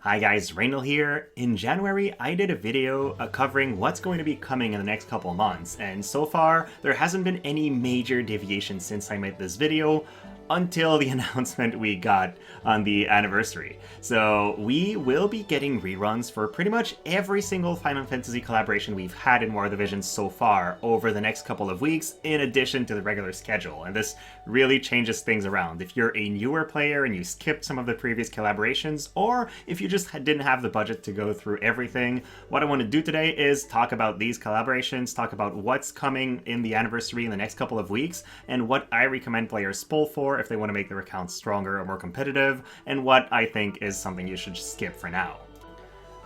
Hi guys, Raynal here. In January, I did a video covering what's going to be coming in the next couple months, and so far, there hasn't been any major deviation since I made this video, until the announcement we got on the anniversary. So we will be getting reruns for pretty much every single Final Fantasy collaboration we've had in War Division so far over the next couple of weeks, in addition to the regular schedule. And this really changes things around. If you're a newer player and you skipped some of the previous collaborations, or if you just didn't have the budget to go through everything, what I want to do today is talk about these collaborations, talk about what's coming in the anniversary in the next couple of weeks, and what I recommend players pull for if they want to make their accounts stronger or more competitive, and what I think is something you should skip for now.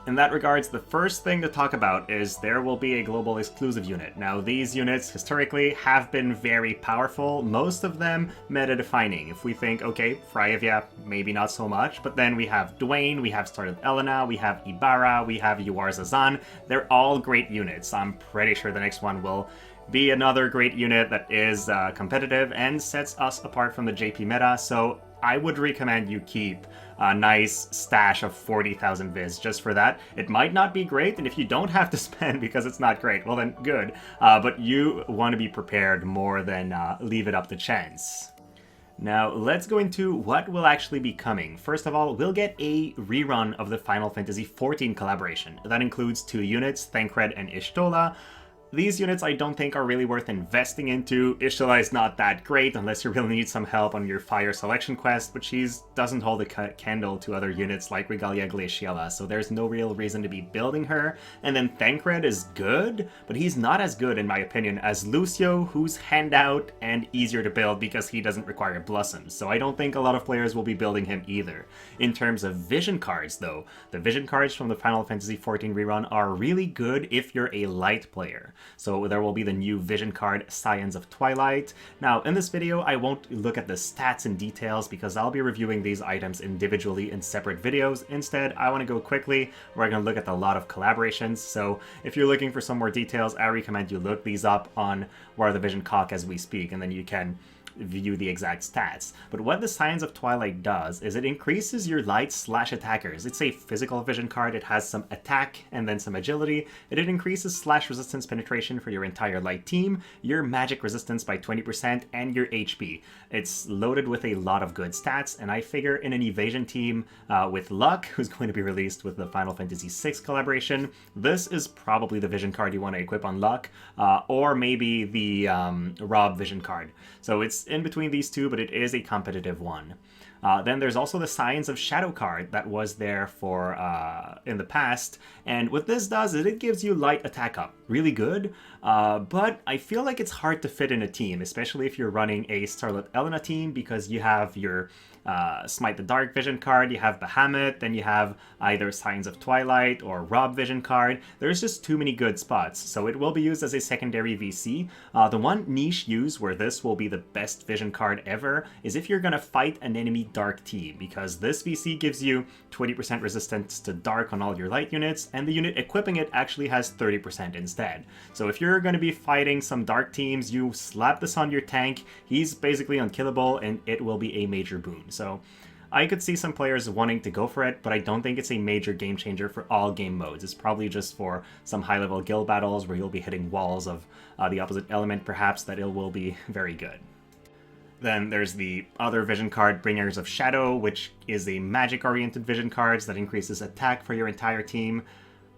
In that regards, the first thing to talk about is there will be a global exclusive unit. Now, these units historically have been very powerful, most of them meta-defining. If we think, okay, Freyavia, maybe not so much, but then we have Dwayne, we have started Elena, we have Ibarra, we have Yuar-Zazan. They're all great units. I'm pretty sure the next one will be another great unit that is competitive and sets us apart from the JP meta, so I would recommend you keep a nice stash of 40,000 viz just for that. It might not be great, and if you don't have to spend because it's not great, well then good, but you want to be prepared more than leave it up to chance. Now, let's go into what will actually be coming. First of all, we'll get a rerun of the Final Fantasy XIV collaboration. That includes 2 units, Thancred and Y'shtola. These units I don't think are really worth investing into. Y'shtola is not that great unless you really need some help on your fire selection quest, but she doesn't hold a candle to other units like Regalia Glaciala, so there's no real reason to be building her. And then Thancred is good, but he's not as good in my opinion as Lucio, who's handout and easier to build because he doesn't require blossoms, so I don't think a lot of players will be building him either. In terms of vision cards though, the vision cards from the Final Fantasy XIV rerun are really good if you're a light player. So there will be the new vision card, Scions of Twilight. Now, in this video, I won't look at the stats and details because I'll be reviewing these items individually in separate videos. Instead, I want to go quickly. We're going to look at a lot of collaborations. So if you're looking for some more details, I recommend you look these up on War the Vision Cock as we speak, and then you can view the exact stats. But what the Scions of Twilight does is it increases your light/attackers. It's a physical vision card, it has some attack and then some agility, and it increases /resistance penetration for your entire light team, your magic resistance by 20%, and your HP. It's loaded with a lot of good stats, and I figure in an evasion team with Luck, who's going to be released with the Final Fantasy VI collaboration, this is probably the vision card you want to equip on Luck, or maybe the Rob vision card. So it's in between these two, but it is a competitive one. Then there's also the Scions of Shadow card that was there for in the past, and what this does is it gives you light attack up. Really good, but I feel like it's hard to fit in a team, especially if you're running a Starlet Elena team, because you have your Smite the Dark vision card, you have Bahamut, then you have either Scions of Twilight or Rob vision card. There's just too many good spots, so it will be used as a secondary VC. The one niche use where this will be the best vision card ever is if you're gonna fight an enemy dark team, because this VC gives you 20% resistance to dark on all your light units, and the unit equipping it actually has 30% instead. So if you're gonna be fighting some dark teams, you slap this on your tank, he's basically unkillable, and it will be a major boon. So I could see some players wanting to go for it, but I don't think it's a major game changer for all game modes. It's probably just for some high-level guild battles where you'll be hitting walls of the opposite element, perhaps, that it will be very good. Then there's the other vision card, Bringers of Shadow, which is a magic-oriented vision cards that increases attack for your entire team.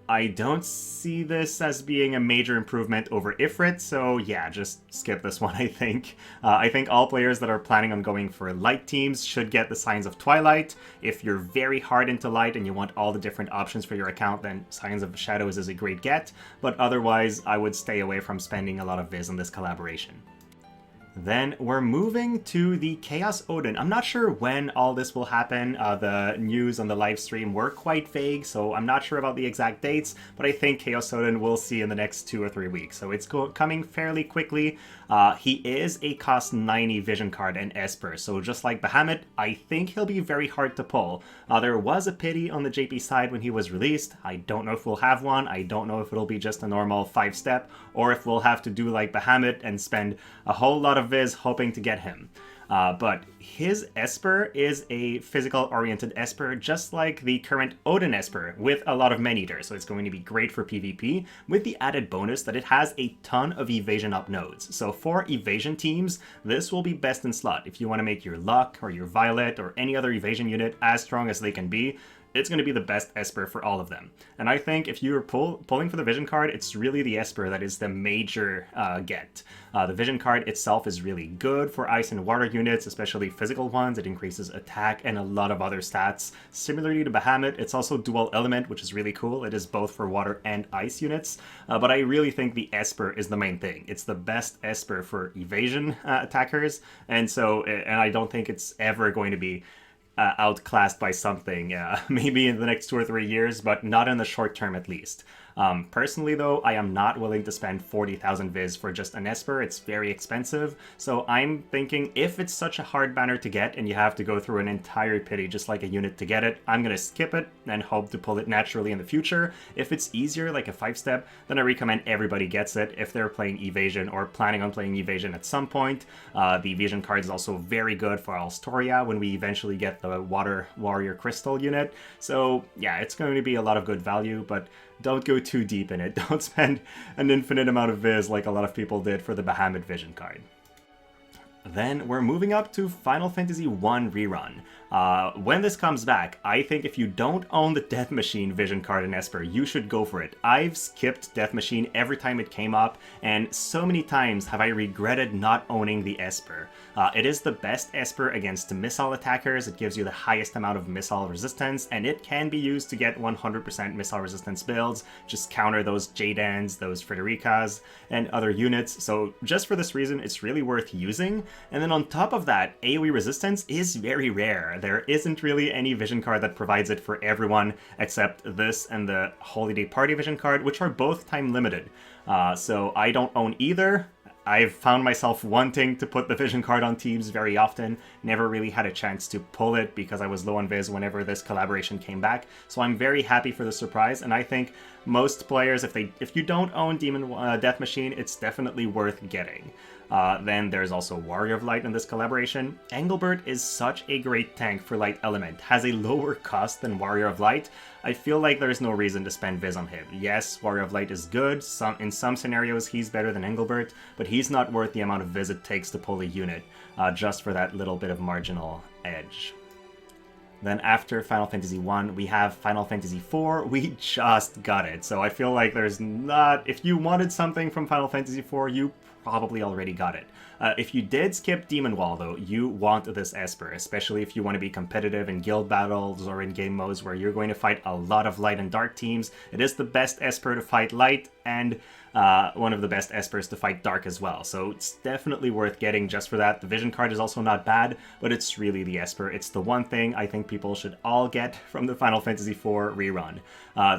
I don't see this as being a major improvement over Ifrit, so yeah, just skip this one, I think. I think all players that are planning on going for light teams should get the Scions of Twilight. If you're very hard into light and you want all the different options for your account, then Scions of Shadows is a great get, but otherwise I would stay away from spending a lot of viz on this collaboration. Then we're moving to the Chaos Odin. I'm not sure when all this will happen. The news on the live stream were quite vague, so I'm not sure about the exact dates, but I think Chaos Odin we'll see in the next 2 or 3 weeks, so it's coming fairly quickly. He is a cost 90 vision card and Esper, so just like Bahamut, I think he'll be very hard to pull. There was a pity on the JP side when he was released. I don't know if we'll have one. I don't know if it'll be just a normal 5-step, or if we'll have to do like Bahamut and spend a whole lot of viz hoping to get him. But his Esper is a physical-oriented Esper, just like the current Odin Esper, with a lot of man-eater, so it's going to be great for PvP, with the added bonus that it has a ton of evasion up nodes. So for evasion teams, this will be best in slot. If you want to make your Luck, or your Violet, or any other evasion unit as strong as they can be, it's going to be the best Esper for all of them. And I think if you're pulling for the Vision card, it's really the Esper that is the major get. The Vision card itself is really good for Ice and Water units, especially physical ones. It increases attack and a lot of other stats. Similarly to Bahamut, it's also dual element, which is really cool. It is both for Water and Ice units. But I really think the Esper is the main thing. It's the best Esper for evasion attackers, and I don't think it's ever going to be outclassed by something, maybe in the next 2 or 3 years, but not in the short term at least. Personally though, I am not willing to spend 40,000 Viz for just an Esper. It's very expensive, so I'm thinking if it's such a hard banner to get and you have to go through an entire pity just like a unit to get it, I'm gonna skip it and hope to pull it naturally in the future. If it's easier, like a 5-step, then I recommend everybody gets it if they're playing Evasion or planning on playing Evasion at some point. The Evasion card is also very good for Alstoria when we eventually get the Water Warrior Crystal unit. So yeah, it's going to be a lot of good value, but don't go too deep in it. Don't spend an infinite amount of Viz like a lot of people did for the Bahamut Vision card. Then we're moving up to Final Fantasy 1 Rerun. When this comes back, I think if you don't own the Death Machine Vision card in Esper, you should go for it. I've skipped Death Machine every time it came up, and so many times have I regretted not owning the Esper. It is the best Esper against missile attackers. It gives you the highest amount of missile resistance, and it can be used to get 100% missile resistance builds. Just counter those Jadans, those Fredericas, and other units. So just for this reason, it's really worth using. And then on top of that, AoE resistance is very rare. There isn't really any Vision card that provides it for everyone, except this and the Holiday Party Vision card, which are both time limited. So I don't own either. I've found myself wanting to put the Vision card on teams very often, never really had a chance to pull it because I was low on Viz whenever this collaboration came back, so I'm very happy for the surprise, and I think most players, if you don't own Death Machine, it's definitely worth getting. Then there's also Warrior of Light in this collaboration. Engelbert is such a great tank for Light Element, has a lower cost than Warrior of Light. I feel like there's no reason to spend Viz on him. Yes, Warrior of Light is good, in some scenarios he's better than Engelbert, but he's not worth the amount of Viz it takes to pull a unit, just for that little bit of marginal edge. Then after Final Fantasy 1, we have Final Fantasy 4. We just got it, so I feel like there's not... If you wanted something from Final Fantasy 4, you probably already got it. If you did skip Demon Wall, though, you want this Esper, especially if you want to be competitive in guild battles or in game modes where you're going to fight a lot of light and dark teams. It is the best Esper to fight light, and one of the best Espers to fight dark as well, so it's definitely worth getting just for that. The Vision card is also not bad, but it's really the Esper. It's the one thing I think people should all get from the Final Fantasy IV Rerun.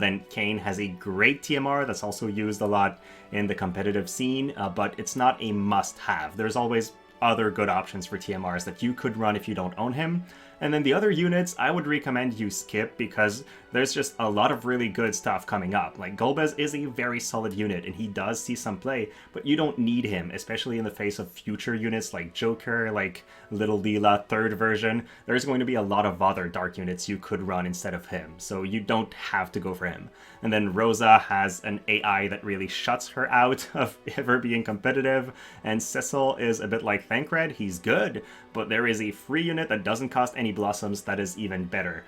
Then Kain has a great TMR that's also used a lot in the competitive scene, but it's not a must-have. There's always other good options for TMRs that you could run if you don't own him. And then the other units, I would recommend you skip because there's just a lot of really good stuff coming up. Like, Golbez is a very solid unit, and he does see some play, but you don't need him, especially in the face of future units like Joker, like Little Leela, 3rd version. There's going to be a lot of other dark units you could run instead of him, so you don't have to go for him. And then Rosa has an AI that really shuts her out of ever being competitive, and Cecil is a bit like Thancred. He's good, but there is a free unit that doesn't cost any blossoms that is even better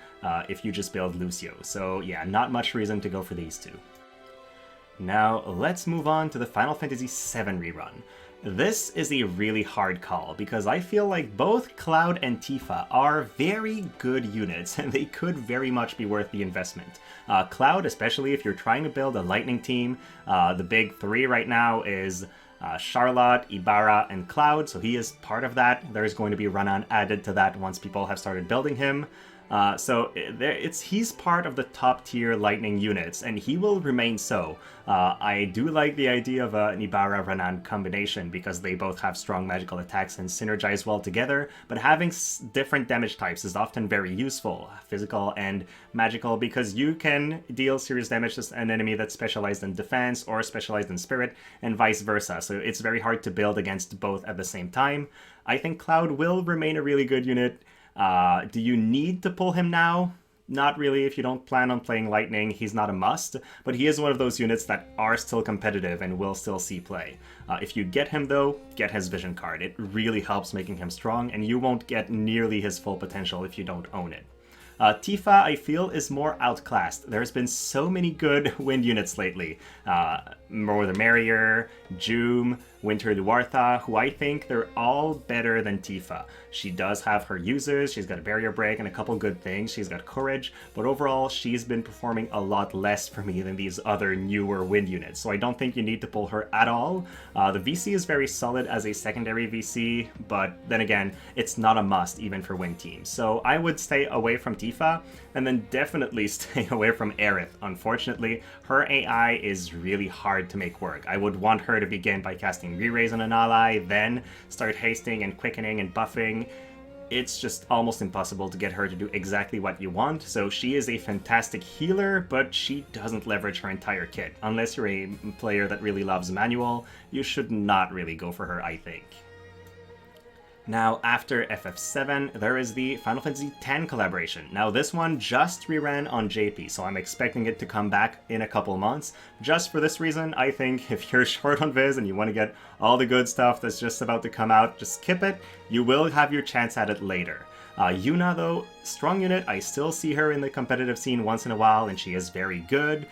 if you just build Lucio. So yeah, not much reason to go for these two. Now let's move on to the Final Fantasy VII Rerun. This is a really hard call because I feel like both Cloud and Tifa are very good units and they could very much be worth the investment. Cloud, especially if you're trying to build a lightning team, the big three right now is Charlotte, Ibarra, and Cloud, so he is part of that. There's going to be run-on added to that once people have started building him. He's part of the top tier lightning units, and he will remain so. I do like the idea of an Ibara-Renan combination because they both have strong magical attacks and synergize well together, but having different damage types is often very useful, physical and magical, because you can deal serious damage to an enemy that's specialized in defense or specialized in spirit, and vice versa, so it's very hard to build against both at the same time. I think Cloud will remain a really good unit. Do you need to pull him now? Not really. If you don't plan on playing Lightning, he's not a must, but he is one of those units that are still competitive and will still see play. If you get him though, get his vision card. It really helps making him strong, and you won't get nearly his full potential if you don't own it. Tifa, I feel, is more outclassed. There's been so many good wind units lately. More the Merrier, Joom, Winter Luartha, who I think they're all better than Tifa. She does have her uses, she's got a barrier break and a couple good things, she's got courage, but overall she's been performing a lot less for me than these other newer wind units, so I don't think you need to pull her at all. The VC is very solid as a secondary VC, but then again, it's not a must even for wind teams. So I would stay away from Tifa, and then definitely stay away from Aerith. Unfortunately, her AI is really hard to make work. I would want her to begin by casting Re-Raise on an ally, then start hasting and quickening and buffing. It's just almost impossible to get her to do exactly what you want, so she is a fantastic healer, but she doesn't leverage her entire kit. Unless you're a player that really loves manual, you should not really go for her, I think. Now, after FF7, there is the Final Fantasy X collaboration. Now, this one just reran on JP, so I'm expecting it to come back in a couple months. Just for this reason, I think if you're short on Viz and you want to get all the good stuff that's just about to come out, just skip it. You will have your chance at it later. Yuna, though, strong unit. I still see her in the competitive scene once in a while, and she is very good.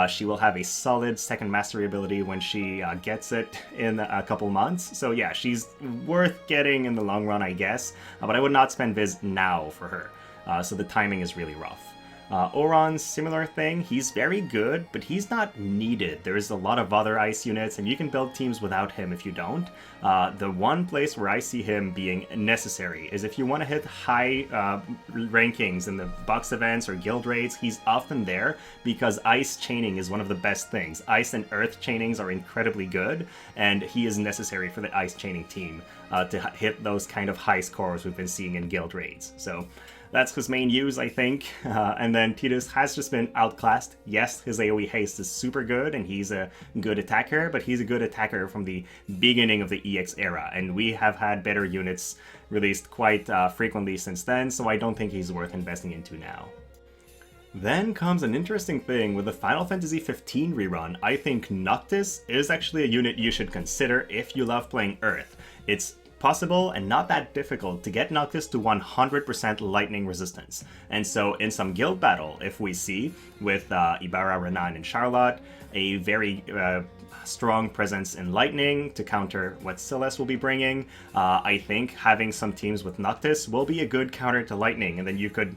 She will have a solid second mastery ability when she gets it in a couple months. So yeah, she's worth getting in the long run, I guess. But I would not spend Viz now for her. So the timing is really rough. Oron's similar thing. He's very good, but he's not needed. There's a lot of other ice units, and you can build teams without him if you don't. The one place where I see him being necessary is if you want to hit high rankings in the box events or guild raids. He's often there because ice chaining is one of the best things. Ice and earth chainings are incredibly good, and he is necessary for the ice chaining team to hit those kind of high scores we've been seeing in guild raids. So that's his main use, I think. And then Tidus has just been outclassed. Yes, his AoE haste is super good, and he's a good attacker, but he's a good attacker from the beginning of the EX era, and we have had better units released quite frequently since then, so I don't think he's worth investing into now. Then comes an interesting thing with the Final Fantasy 15 rerun. I think Noctis is actually a unit you should consider if you love playing Earth. It's possible and not that difficult to get Noctis to 100% lightning resistance. And so in some guild battle, if we see with Ibarra, Renan, and Charlotte a very strong presence in lightning to counter what Celeste will be bringing, I think having some teams with Noctis will be a good counter to lightning, and then you could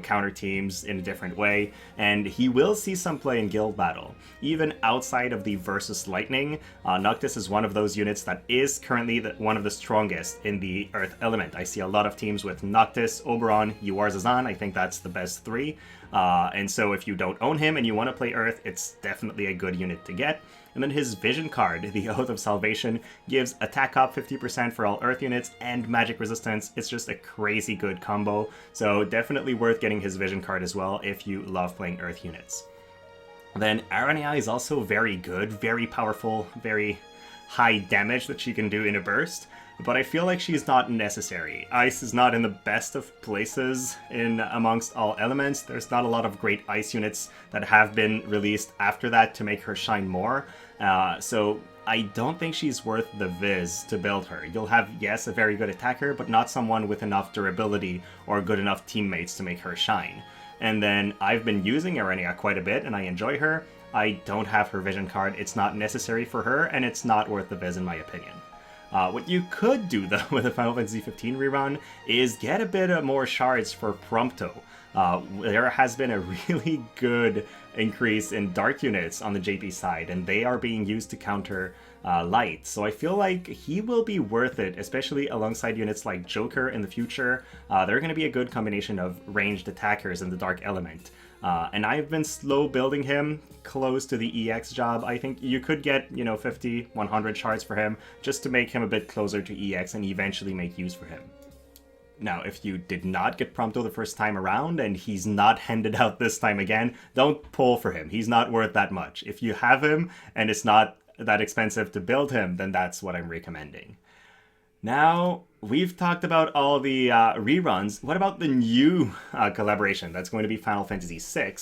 counter teams in a different way, and he will see some play in guild battle. Even outside of the versus lightning, Noctis is one of those units that is currently one of the strongest in the earth element. I see a lot of teams with Noctis, Oberon, Zazan. I think that's the best three. And so if you don't own him and you want to play earth, it's definitely a good unit to get. And then his vision card, the Oath of Salvation, gives attack up 50% for all earth units and magic resistance. It's just a crazy good combo, so definitely worth getting his vision card as well if you love playing earth units. Then Arania is also very good, very powerful, very high damage that she can do in a burst, but I feel like she's not necessary. Ice is not in the best of places amongst all elements. There's not a lot of great ice units that have been released after that to make her shine more. So I don't think she's worth the Viz to build her. You'll have, yes, a very good attacker, but not someone with enough durability or good enough teammates to make her shine. And then I've been using Arania quite a bit, and I enjoy her. I don't have her vision card. It's not necessary for her, and it's not worth the Viz in my opinion. What you could do, though, with the Final Fantasy 15 rerun is get a bit more shards for Prompto. There has been a really good increase in dark units on the JP side, and they are being used to counter light. So I feel like he will be worth it, especially alongside units like Joker in the future. They're going to be a good combination of ranged attackers in the dark element. And I've been slow building him close to the EX job. I think you could get, 50, 100 shards for him just to make him a bit closer to EX and eventually make use for him. Now, if you did not get Prompto the first time around and he's not handed out this time again, don't pull for him. He's not worth that much. If you have him and it's not that expensive to build him, then that's what I'm recommending. Now, we've talked about all the reruns. What about the new collaboration that's going to be Final Fantasy VI?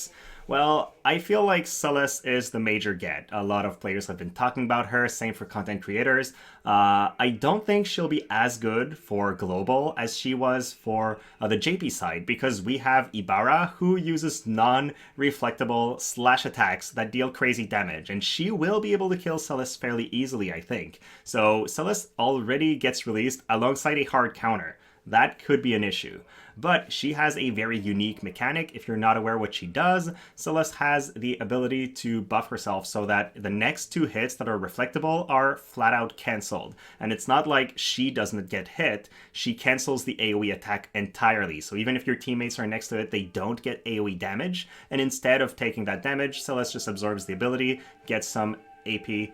Well, I feel like Celeste is the major get. A lot of players have been talking about her, same for content creators. I don't think she'll be as good for global as she was for the JP side, because we have Ibarra, who uses non-reflectable slash attacks that deal crazy damage, and she will be able to kill Celeste fairly easily, I think. So Celeste already gets released alongside a hard counter. That could be an issue. But she has a very unique mechanic. If you're not aware what she does, Celeste has the ability to buff herself so that the next 2 hits that are reflectable are flat out cancelled. And it's not like she doesn't get hit, she cancels the AoE attack entirely. So even if your teammates are next to it, they don't get AoE damage. And instead of taking that damage, Celeste just absorbs the ability, gets some AP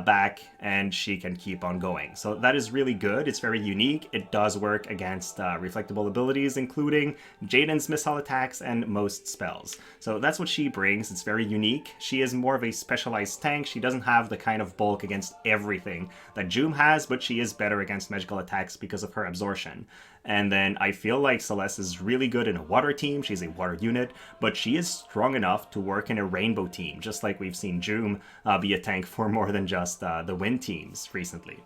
back, and she can keep on going. So that is really good. It's very unique. It does work against reflectable abilities, including Jaden's missile attacks and most spells. So that's what she brings. It's very unique. She is more of a specialized tank. She doesn't have the kind of bulk against everything that Joom has, but she is better against magical attacks because of her absorption. And then I feel like Celeste is really good in a water team. She's a water unit, but she is strong enough to work in a rainbow team, just like we've seen Joom be a tank for more than just the wind teams recently.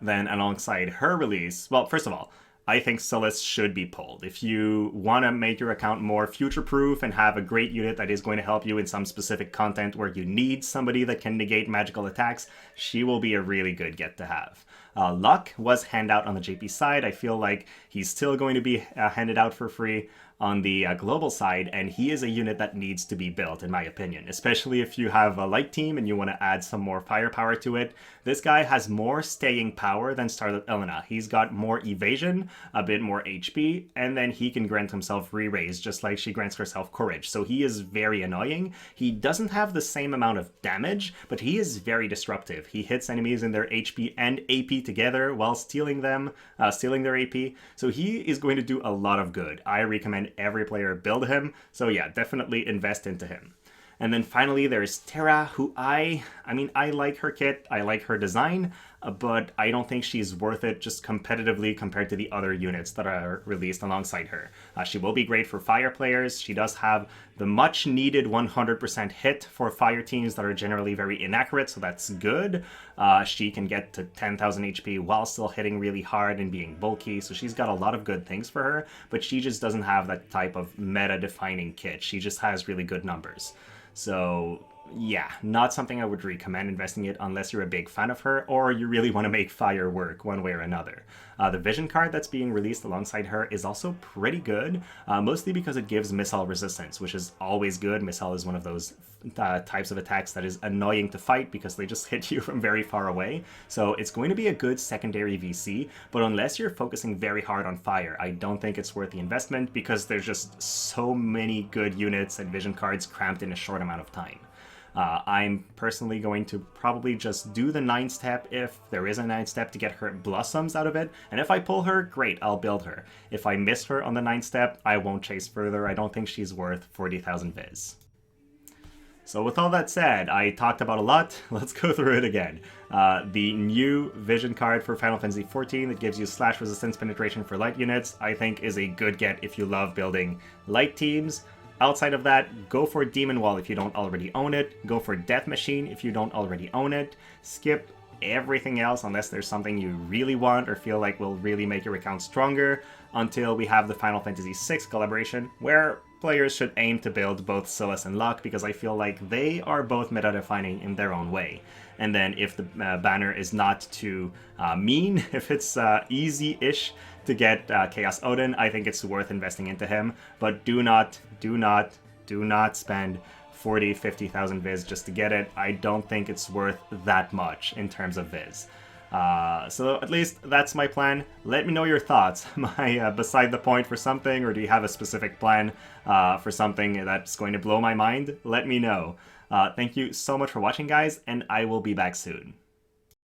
Then alongside her release, well, first of all, I think Celeste should be pulled. If you want to make your account more future-proof and have a great unit that is going to help you in some specific content where you need somebody that can negate magical attacks, she will be a really good get to have. Luck was handed out on the JP side. I feel like he's still going to be handed out for free on the global side, and he is a unit that needs to be built, in my opinion, especially if you have a light team and you want to add some more firepower to it. This guy has more staying power than Starlet Elena. He's got more evasion, a bit more HP, and then he can grant himself re-raise, just like she grants herself courage. So he is very annoying. He doesn't have the same amount of damage, but he is very disruptive. He hits enemies in their HP and AP together while stealing their AP. So he is going to do a lot of good. I recommend every player build him. So yeah, definitely invest into him. And then finally, there's Terra, who I like her kit, I like her design, but I don't think she's worth it just competitively compared to the other units that are released alongside her. She will be great for fire players. She does have the much needed 100% hit for fire teams that are generally very inaccurate, so that's good. She can get to 10,000 HP while still hitting really hard and being bulky, so she's got a lot of good things for her, but she just doesn't have that type of meta-defining kit. She just has really good numbers. So yeah, not something I would recommend investing it unless you're a big fan of her or you really want to make fire work one way or another. The vision card that's being released alongside her is also pretty good, mostly because it gives missile resistance, which is always good. Missile is one of those types of attacks that is annoying to fight because they just hit you from very far away. So it's going to be a good secondary VC, but unless you're focusing very hard on fire, I don't think it's worth the investment because there's just so many good units and vision cards cramped in a short amount of time. I'm personally going to probably just do the 9-step if there is a 9-step to get her blossoms out of it, and if I pull her, great, I'll build her. If I miss her on the 9-step, I won't chase further. I don't think she's worth 40,000 viz. So with all that said, I talked about a lot. Let's go through it again. The new vision card for Final Fantasy XIV that gives you slash resistance penetration for light units, I think is a good get if you love building light teams. Outside of that, go for Demon Wall if you don't already own it. Go for Death Machine if you don't already own it. Skip everything else unless there's something you really want or feel like will really make your account stronger until we have the Final Fantasy VI collaboration, where players should aim to build both Celeste and Luck because I feel like they are both meta-defining in their own way. And then if the banner is not too mean, if it's easy-ish to get Chaos Odin, I think it's worth investing into him. But do not spend 40, 50,000 viz just to get it. I don't think it's worth that much in terms of viz. So at least that's my plan. Let me know your thoughts. Am I beside the point for something, or do you have a specific plan for something that's going to blow my mind? Let me know. Thank you so much for watching, guys, and I will be back soon.